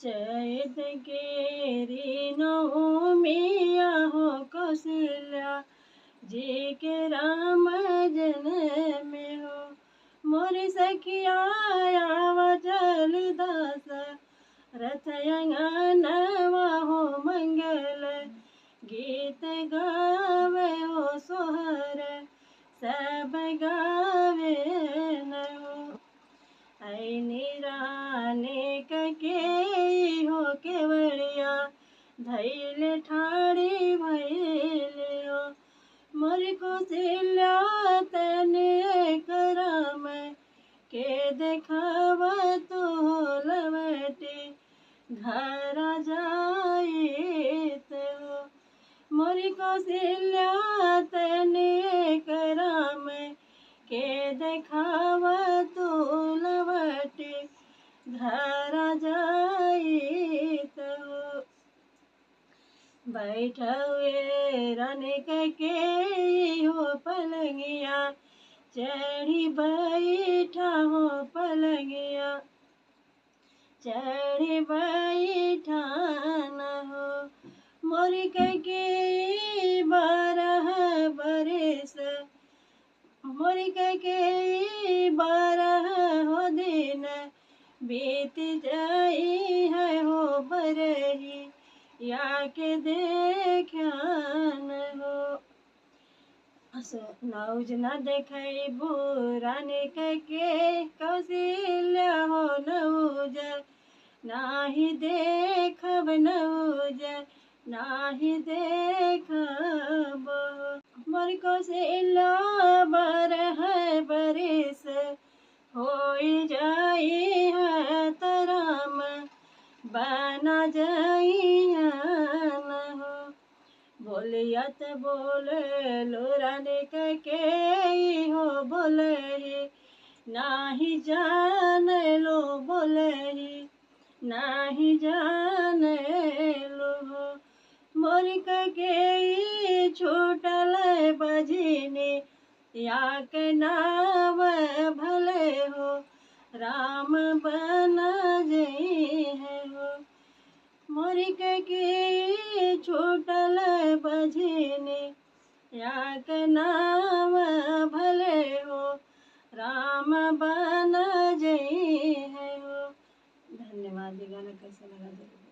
चैत केरी नवमिया हो कौशल्या जी के राम जन्म हो। मोरी सखिया आवा चल दास रथ अंगनवा हो मंगल गीत गावे हो सोहर सब गावे न हो। ऐनी राने के हो केवड़िया धैले ठाड़ी भैले हो। मोर कौशल्या तने करम के देखावा तो लवटे घर जाइत हो। मोर कौशल्या तने करम के देखावा तो लवटे घर जाइत हो। बैठवे रन के हो पलंगिया चढ़ी बैठा हो पलंगिया चढ़ी बैठा न हो। मोर के 12 बरस मोर के 12 हो दिन बीत जाई है हो बरही या के देख्यान हो। नौज न देखै बुराने के कौशल्या हो नौज नाही देखब नौज नाही देखब। मोर कौशल्या 12 बरस होई जाई है तराम बना जाई न हो। बोलियत बोले लोराने के हो बोले नाही जान लो बोले नाही जान लो हो। मोर के छूटल बजनी या के नाव भले हो राम बन जई है हो। मोर के छूटल बजनी या के नाम भले हो राम बन जई है हो। धन्यवाद। ये गाना कैसा लगा जरूर